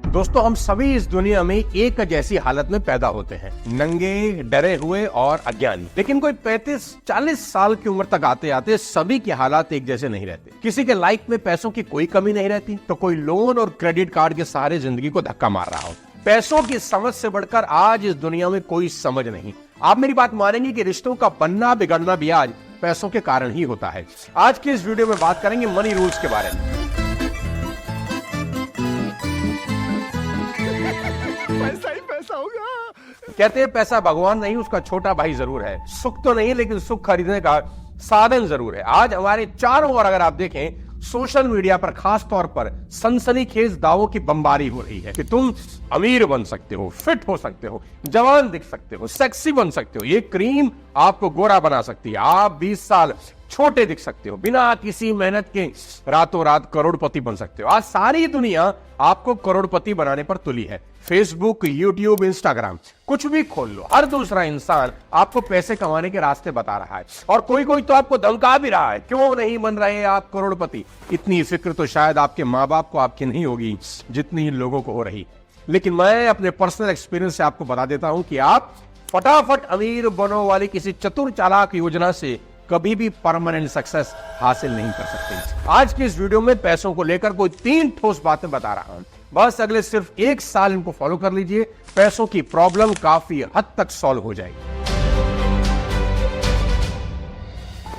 दोस्तों, हम सभी इस दुनिया में एक जैसी हालत में पैदा होते हैं, नंगे, डरे हुए और अज्ञानी। लेकिन कोई 35-40 साल की उम्र तक आते आते सभी के हालात एक जैसे नहीं रहते। किसी के लाइफ में पैसों की कोई कमी नहीं रहती, तो कोई लोन और क्रेडिट कार्ड के सहारे जिंदगी को धक्का मार रहा हो। पैसों की समझ से बढ़कर आज इस दुनिया में कोई समझ नहीं। आप मेरी बात मानेंगे कि रिश्तों का बनना बिगड़ना भी आज पैसों के कारण ही होता है। आज की इस वीडियो में बात करेंगे मनी रूल्स के बारे में। पैसा ही पैसा होगा। कहते हैं पैसा भगवान नहीं, उसका छोटा भाई जरूर है। सुख तो नहीं, लेकिन सुख खरीदने का साधन जरूर है। आज हमारे चारों ओर अगर आप देखें, सोशल मीडिया पर खास तौर पर सनसनीखेज दावों की बमबारी हो रही है कि तुम अमीर बन सकते हो, फिट हो सकते हो, जवान दिख सकते हो, सेक्सी बन सकते हो, ये क्रीम आपको गोरा बना सकती है, आप 20 साल छोटे दिख सकते हो, बिना किसी मेहनत के रातों रात करोड़पति बन सकते हो। आज सारी दुनिया आपको करोड़पति बनाने पर तुली है। फेसबुक, यूट्यूब, इंस्टाग्राम, कुछ भी खोल लो, हर दूसरा इंसान आपको पैसे कमाने के रास्ते बता रहा है। और कोई कोई तो आपको धमका भी रहा है, क्यों नहीं बन रहे आप करोड़पति। इतनी फिक्र तो शायद आपके माँ बाप को आपकी नहीं होगी जितनी इन लोगों को हो रही। लेकिन मैं अपने पर्सनल एक्सपीरियंस से आपको बता देता हूं कि आप फटाफट अमीर बनो वाली किसी चतुर चालाक योजना से कभी भी परमानेंट सक्सेस हासिल नहीं कर सकते। आज की इस वीडियो में पैसों को लेकर कोई 3 ठोस बातें बता रहा हूं। बस अगले सिर्फ 1 साल इनको फॉलो कर लीजिए, पैसों की प्रॉब्लम काफी हद तक सॉल्व हो जाएगी।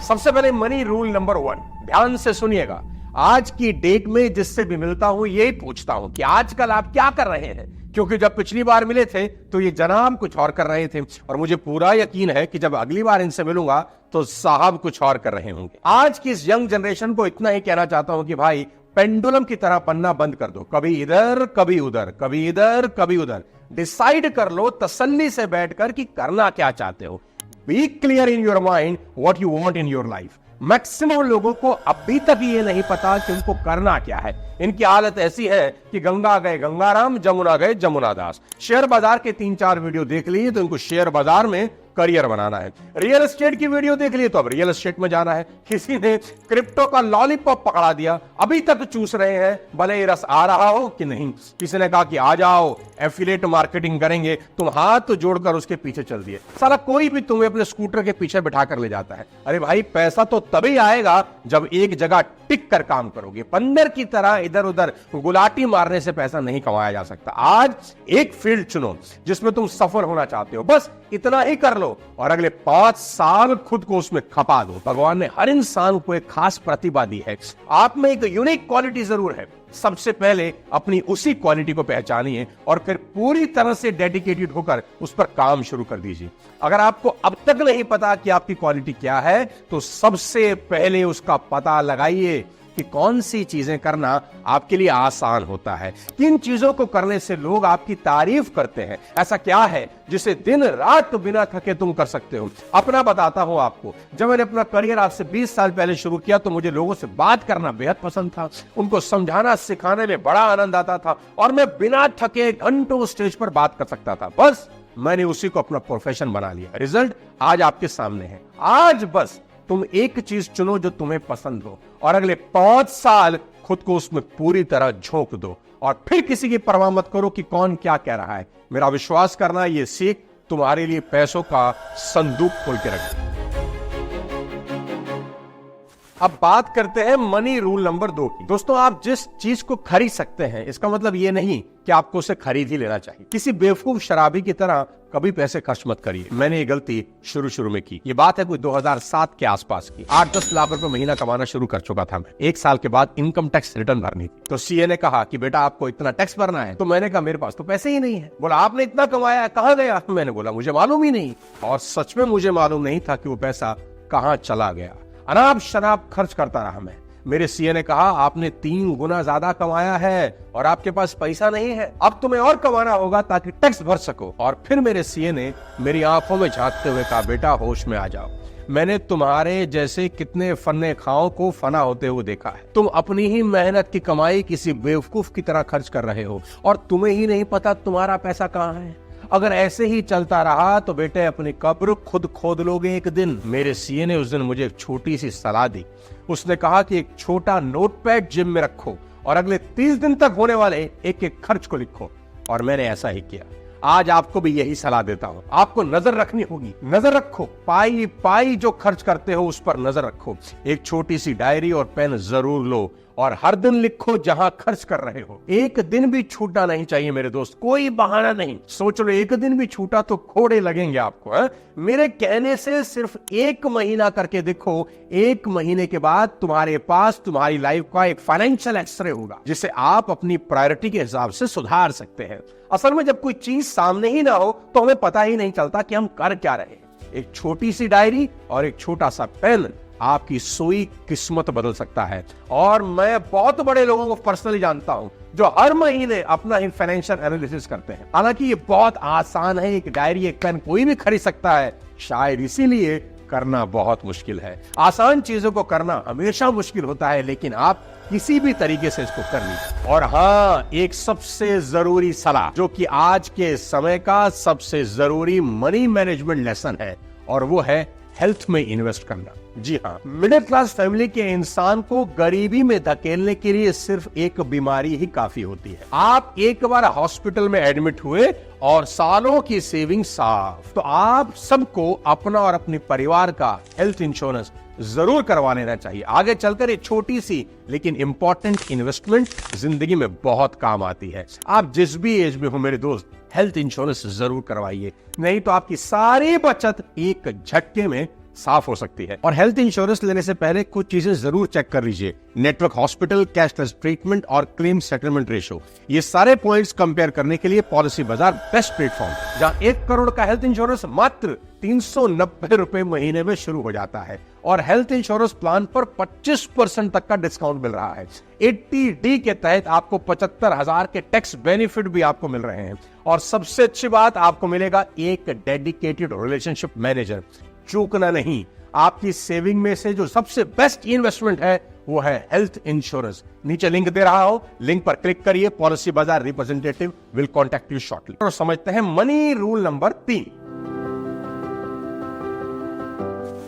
सबसे पहले मनी रूल नंबर 1, ध्यान से सुनिएगा। आज की डेट में जिससे भी मिलता हूं यही पूछता हूं कि आजकल आप क्या कर रहे हैं, क्योंकि जब पिछली बार मिले थे तो ये जनाब कुछ और कर रहे थे, और मुझे पूरा यकीन है कि जब अगली बार इनसे मिलूंगा तो साहब कुछ और कर रहे होंगे। आज की इस यंग जनरेशन को इतना ही कहना चाहता हूं कि भाई, पेंडुलम की तरह पन्ना बंद कर दो, कभी इधर कभी उधर, कभी इधर कभी उधर। डिसाइड कर लो तसल्ली से बैठकर कि करना क्या चाहते हो। Be clear in your mind what you want in your life. Maximum लोगों को अभी तक ये नहीं पता कि उनको करना क्या है। इनकी हालत ऐसी है कि गंगा गए गंगाराम, जमुना गए जमुना दास। शेयर बाजार के 3-4 वीडियो देख लीजिए तो इनको शेयर बाजार में करियर बनाना है। रियल एस्टेट की वीडियो देख लिए तो अब रियल एस्टेट में जाना है। किसी ने क्रिप्टो का लॉलीपॉप पकड़ा दिया, अभी तक चूस रहे हैं, भले रस आ रहा हो कि नहीं। किसी ने कहा कि आ जाओ एफिलिएट मार्केटिंग करेंगे, तुम हाथ जोड़कर उसके पीछे चल दिए। साला कोई भी तुम्हें अपने स्कूटर के पीछे बिठा कर ले जाता है। अरे भाई, पैसा तो तभी आएगा जब एक जगह टिक कर काम करोगे। बंदर की तरह इधर उधर गुलाटी मारने से पैसा नहीं कमाया जा सकता। आज एक फील्ड चुनो जिसमें तुम सफल होना चाहते हो, बस इतना ही कर लो और अगले 5 साल खुद को उसमें खपा दो। भगवान ने हर इंसान को एक खास प्रतिभा दी है। आप में एक यूनिक क्वालिटी जरूर है। सबसे पहले अपनी उसी क्वालिटी को पहचानिए और फिर पूरी तरह से डेडिकेटेड होकर उस पर काम शुरू कर दीजिए। अगर आपको अब तक नहीं पता कि आपकी क्वालिटी क्या है, तो सबसे पहले उसका पता लगाइए कि कौन सी चीजें करना आपके लिए आसान होता है, किन चीजों को करने से लोग आपकी तारीफ करते हैं। ऐसा क्या है जिसे दिन रात बिना थके तुम कर सकते हो। अपना बताता हूं आपको, जब मैंने अपना करियर आज से 20 साल पहले शुरू किया तो मुझे लोगों से बात करना बेहद पसंद था। उनको समझाना सिखाने में बड़ा आनंद आता था और मैं बिना थके घंटों स्टेज पर बात कर सकता था। बस मैंने उसी को अपना प्रोफेशन बना लिया। रिजल्ट आज आपके सामने है। आज बस तुम एक चीज चुनो जो तुम्हें पसंद हो और अगले 5 साल खुद को उसमें पूरी तरह झोंक दो और फिर किसी की परवाह मत करो कि कौन क्या कह रहा है। मेरा विश्वास करना, ये सीख तुम्हारे लिए पैसों का संदूक खोल के रखे। अब बात करते हैं मनी रूल नंबर 2 की। दोस्तों, आप जिस चीज को खरीद सकते हैं इसका मतलब ये नहीं कि आपको उसे खरीद ही लेना चाहिए। किसी बेवकूफ शराबी की तरह कभी पैसे खर्च मत करिए। मैंने ये गलती शुरू में की। ये बात है कोई 2007 के आसपास की। 8-10 लाख रुपए महीना कमाना शुरू कर चुका था मैं। 1 साल के बाद इनकम टैक्स रिटर्न भरनी थी, तो सीए ने कहा कि बेटा आपको इतना टैक्स भरना है। तो मैंने कहा मेरे पास तो पैसे ही नहीं है। बोला आपने इतना कमाया है, कहाँ गया? मैंने बोला मुझे मालूम ही नहीं। और सच में मुझे मालूम नहीं था कि वो पैसा कहाँ चला गया। अनाप शनाप खर्च करता रहा मैं। मेरे सीए ने कहा आपने 3 गुना ज्यादा कमाया है और आपके पास पैसा नहीं है, अब तुम्हें और कमाना होगा ताकि टैक्स भर सको। और फिर मेरे सीए ने मेरी आंखों में झांकते हुए कहा बेटा होश में आ जाओ, मैंने तुम्हारे जैसे कितने फन्ने खाओं को फना होते हुए देखा है। तुम अपनी ही मेहनत की कमाई किसी बेवकूफ की तरह खर्च कर रहे हो और तुम्हें ही नहीं पता तुम्हारा पैसा कहाँ है। अगर ऐसे ही चलता रहा तो बेटे अपनी कब्र खुद खोद लोगे एक दिन। मेरे सीए ने उस दिन मुझे एक छोटी सी सलाह दी। उसने कहा कि एक छोटा नोटपैड जिम में रखो और अगले 30 दिन तक होने वाले एक एक खर्च को लिखो। और मैंने ऐसा ही किया। आज आपको भी यही सलाह देता हूं। आपको नजर रखनी होगी। नजर रखो, पाई पाई जो खर्च करते हो उस पर नजर रखो। एक छोटी सी डायरी और पेन जरूर लो और हर दिन लिखो जहां खर्च कर रहे हो। एक दिन भी छूटना नहीं चाहिए मेरे दोस्त, कोई बहाना नहीं। सोच लो एक दिन भी छूटा तो खोड़े लगेंगे आपको। मेरे कहने से सिर्फ 1 महीना करके देखो, 1 महीने के बाद तुम्हारे पास तुम्हारी लाइफ का एक फाइनेंशियल एक्सरे होगा जिसे आप अपनी प्रायोरिटी के हिसाब से सुधार सकते हैं। असल में जब कोई चीज सामने ही ना हो तो हमें पता ही नहीं चलता कि हम कर क्या रहे हैं। एक छोटी सी डायरी और एक छोटा सा पेन आपकी सोई किस्मत बदल सकता है। और मैं बहुत बड़े लोगों को पर्सनली जानता हूं जो हर महीने अपना ही फाइनेंशियल एनालिसिस करते हैं। हालांकि ये बहुत आसान है, एक डायरी एक पेन कोई भी खरीद सकता है, शायद इसीलिए करना बहुत मुश्किल है। आसान चीजों को करना हमेशा मुश्किल होता है, लेकिन आप किसी भी तरीके से इसको कर लीजिए। और हाँ, एक सबसे जरूरी सलाह जो कि आज के समय का सबसे जरूरी मनी मैनेजमेंट लेसन है, और वो है हेल्थ में इन्वेस्ट करना। जी हाँ, मिडिल क्लास फैमिली के इंसान को गरीबी में धकेलने के लिए सिर्फ एक बीमारी ही काफी होती है। आप एक बार हॉस्पिटल में एडमिट हुए और सालों की सेविंग साफ। तो आप सबको अपना और अपने परिवार का हेल्थ इंश्योरेंस जरूर करवा लेना चाहिए। आगे चलकर एक छोटी सी लेकिन इंपॉर्टेंट इन्वेस्टमेंट जिंदगी में बहुत काम आती है। आप जिस भी एज में हो मेरे दोस्त, हेल्थ इंश्योरेंस जरूर करवाइए, नहीं तो आपकी सारी बचत एक झटके में साफ हो सकती है। और हेल्थ इंश्योरेंस लेने से पहले कुछ चीजें जरूर चेक कर लीजिए। नेटवर्क हॉस्पिटल, कैशलेस ट्रीटमेंट और क्लेम सेटलमेंट रेशो, ये सारे पॉइंट्स कंपेयर करने के लिए पॉलिसी बाजार बेस्ट प्लेटफॉर्म, जहां 1 करोड़ का हेल्थ इंश्योरेंस मात्र 390 रुपए महीने में शुरू हो जाता है। और हेल्थ इंश्योरेंस प्लान पर 25% तक का डिस्काउंट मिल रहा है। 80D के तहत आपको 75,000 के टैक्स बेनिफिट भी आपको मिल रहे हैं। और सबसे अच्छी बात, आपको मिलेगा एक डेडिकेटेड रिलेशनशिप मैनेजर। चूकना नहीं, आपकी सेविंग में से जो सबसे बेस्ट इन्वेस्टमेंट है वो है हेल्थ इंश्योरेंस। नीचे लिंक दे रहा हूं, लिंक पर क्लिक करिए। पॉलिसी बाजार representative will contact you shortly. और समझते हैं मनी रूल नंबर 3।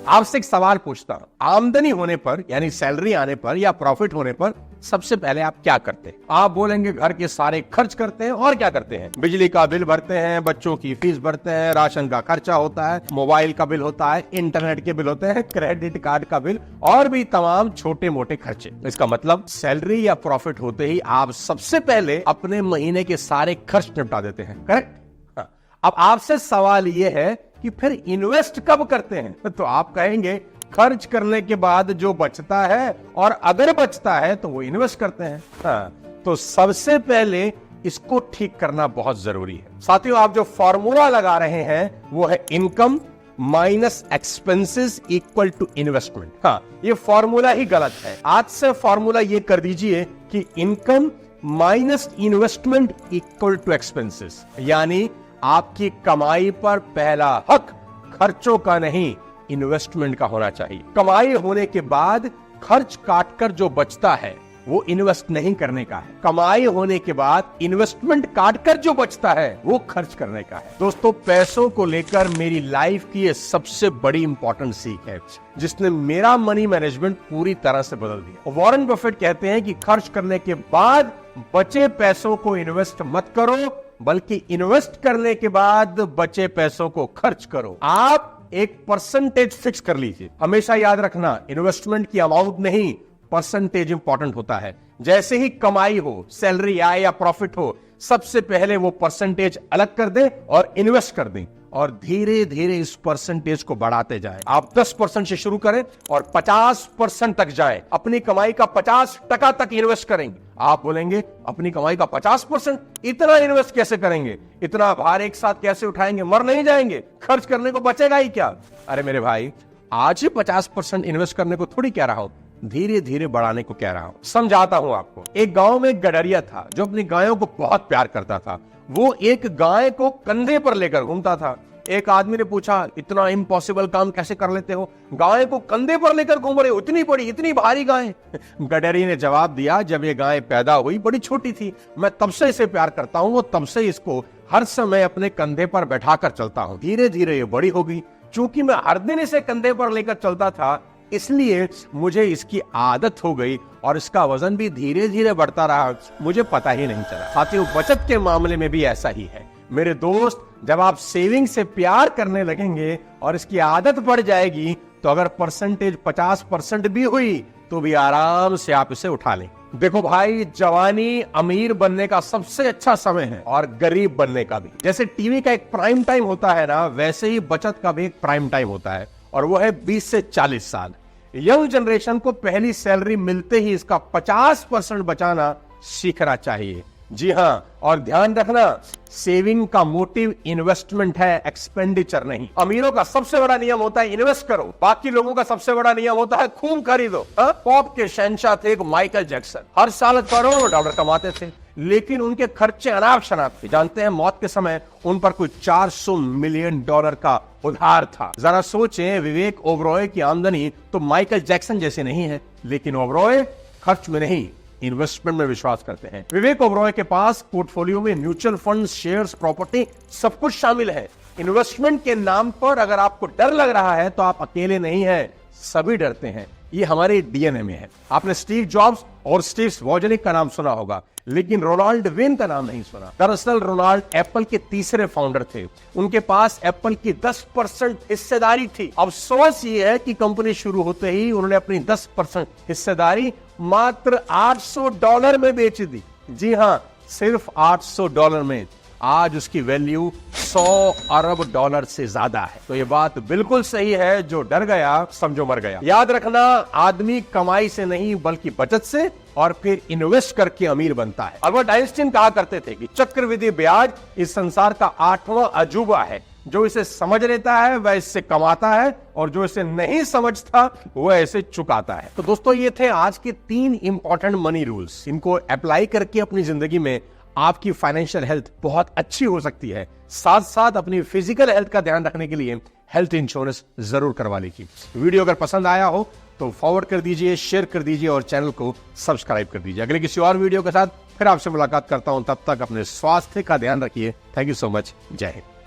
आपसे एक सवाल पूछता हूं, आमदनी होने पर यानी सैलरी आने पर या प्रॉफिट होने पर सबसे पहले आप क्या करते हैं? आप बोलेंगे घर के सारे खर्च करते हैं। और क्या करते हैं? बिजली का बिल भरते हैं, बच्चों की फीस भरते हैं, राशन का खर्चा होता है, मोबाइल का बिल होता है, इंटरनेट के बिल होते हैं, क्रेडिट कार्ड का बिल और भी तमाम छोटे मोटे खर्चे। इसका मतलब सैलरी या प्रॉफिट होते ही आप सबसे पहले अपने महीने के सारे खर्च निपटा देते हैं। करेक्ट? अब आपसे सवाल यह है कि फिर इन्वेस्ट कब करते हैं? तो आप कहेंगे खर्च करने के बाद जो बचता है, और अगर बचता है तो वो इन्वेस्ट करते हैं। तो सबसे पहले इसको ठीक करना बहुत जरूरी है। साथियों, आप जो फॉर्मूला लगा रहे हैं वो है income minus expenses equal to investment. हाँ, ये फॉर्मूला ही गलत है। आज से फॉर्मूला ये कर दीजिए कि income minus investment equal to expenses, यानी आपकी कमाई पर पहला हक खर्चों का नहीं, इन्वेस्टमेंट का होना चाहिए। कमाई होने के बाद खर्च काटकर जो बचता है वो इन्वेस्ट नहीं करने का है। कमाई होने के बाद इन्वेस्टमेंट काटकर जो बचता है वो खर्च करने का है। दोस्तों, पैसों को लेकर मेरी लाइफ की ये सबसे बड़ी इंपॉर्टेंट सीख है जिसने मेरा मनी मैनेजमेंट पूरी तरह से बदल दिया। वॉरेन बफेट कहते हैं कि खर्च करने के बाद बचे पैसों को इन्वेस्ट मत करो, बल्कि इन्वेस्ट करने के बाद बचे पैसों को खर्च करो। आप एक परसेंटेज फिक्स कर लीजिए। हमेशा याद रखना, इन्वेस्टमेंट की अमाउंट नहीं, परसेंटेज इंपॉर्टेंट होता है। जैसे ही कमाई हो, सैलरी आए या प्रॉफिट हो, सबसे पहले वो परसेंटेज अलग कर दें और इन्वेस्ट कर दें, और धीरे धीरे इस परसेंटेज को बढ़ाते जाएं। आप 10% से शुरू करें और 50% तक जाएं। अपनी कमाई का 50% तक इन्वेस्ट करेंगे। आप बोलेंगे अपनी कमाई का 50%? इतना इन्वेस्ट कैसे करेंगे? इतना भार एक साथ कैसे उठाएंगे? मर नहीं जाएंगे? खर्च करने को बचेगा ही क्या? अरे मेरे भाई, आज ही 50% इन्वेस्ट करने को थोड़ी कह रहा हूं, धीरे धीरे बढ़ाने को कह रहा हूं। समझाता हूं आपको। एक गांव में एक गडरिया था जो अपनी गायों को बहुत प्यार करता था। वो एक गाय को कंधे पर लेकर घूमता था। एक आदमी ने पूछा, इतना इम्पॉसिबल काम कैसे कर लेते हो? गाय को कंधे पर लेकर घूम रहे हो, इतनी बड़ी इतनी भारी गाय। गडरी ने जवाब दिया, जब ये गाय पैदा हुई बड़ी छोटी थी, मैं तब से इसे प्यार करता हूं और तब से इसको हर समय अपने कंधे पर बैठाकर चलता हूं। धीरे धीरे ये बड़ी हो गई। चूंकि मैं हर दिन इसे कंधे पर लेकर चलता था, इसलिए मुझे इसकी आदत हो गई और इसका वजन भी धीरे धीरे बढ़ता रहा, मुझे पता ही नहीं चला। साथियों, बचत के मामले में भी ऐसा ही है मेरे दोस्त। जब आप सेविंग से प्यार करने लगेंगे और इसकी आदत बढ़ जाएगी, तो अगर परसेंटेज 50% भी हुई तो भी आराम से आप इसे उठा लें। देखो भाई, जवानी अमीर बनने का सबसे अच्छा समय है और गरीब बनने का भी। जैसे टीवी का एक प्राइम टाइम होता है ना, वैसे ही बचत का भी एक प्राइम टाइम होता है, और वो है 20 से 40 साल। यंग जनरेशन को पहली सैलरी मिलते ही इसका 50% बचाना सीखना चाहिए। जी हाँ, और ध्यान रखना, सेविंग का मोटिव इन्वेस्टमेंट है, एक्सपेंडिचर नहीं। अमीरों का सबसे बड़ा नियम होता है इन्वेस्ट करो, बाकी लोगों का सबसे बड़ा नियम होता है खूब खरीदो। पॉप के शहंशाह थे एक माइकल जैक्सन, हर साल करोड़ों डॉलर कमाते थे, लेकिन उनके खर्चे अनाप शनाप थे। जानते हैं, मौत के समय उन पर कुछ $400 मिलियन का उधार था। जरा सोचें, विवेक ओबरॉय की आमदनी तो माइकल जैक्सन जैसे नहीं है, लेकिन ओबरॉय खर्च में नहीं, इन्वेस्टमेंट में विश्वास करते हैं। विवेक ओबरॉय के पास पोर्टफोलियो में म्यूचुअल फंड, शेयर्स, प्रॉपर्टी सब कुछ शामिल है। इन्वेस्टमेंट के नाम पर अगर आपको डर लग रहा है तो आप अकेले नहीं हैं, सभी डरते हैं। ये हमारे डीएनए में है। आपने स्टीव जॉब्स और स्टीव वोजनिक का नाम सुना होगा, लेकिन रोनाल्ड वेन का नाम नहीं सुना। दरअसल रोनाल्ड एप्पल के तीसरे फाउंडर थे। उनके पास एप्पल की 10% हिस्सेदारी थी। अफसोस ये है कि कंपनी शुरू होते ही उन्होंने अपनी 10% हिस्सेदारी मात्र $800 में बेच दी। जी हां, सिर्फ $800 में। आज उसकी वैल्यू $100 अरब से ज्यादा है। तो ये बात बिल्कुल सही है, जो डर गया समझो मर गया। याद रखना, आदमी कमाई से नहीं बल्कि बचत से और फिर इन्वेस्ट करके अमीर बनता है। अल्बर्ट आइंस्टीन कहा करते थे कि चक्रवृद्धि ब्याज इस संसार का 8वां अजूबा है। जो इसे समझ लेता है वह इससे कमाता है, और जो इसे नहीं समझता वह इसे चुकाता है। तो दोस्तों, ये थे आज के 3 इंपॉर्टेंट मनी रूल्स। इनको अप्लाई करके अपनी जिंदगी में आपकी फाइनेंशियल हेल्थ बहुत अच्छी हो सकती है। साथ साथ अपनी फिजिकल हेल्थ का ध्यान रखने के लिए हेल्थ इंश्योरेंस जरूर करवा लीजिए। वीडियो अगर पसंद आया हो तो फॉरवर्ड कर दीजिए, शेयर कर दीजिए और चैनल को सब्सक्राइब कर दीजिए। अगले किसी और वीडियो के साथ फिर आपसे मुलाकात करता हूं। तब तक अपने स्वास्थ्य का ध्यान रखिए। Thank you so much. जय हिंद।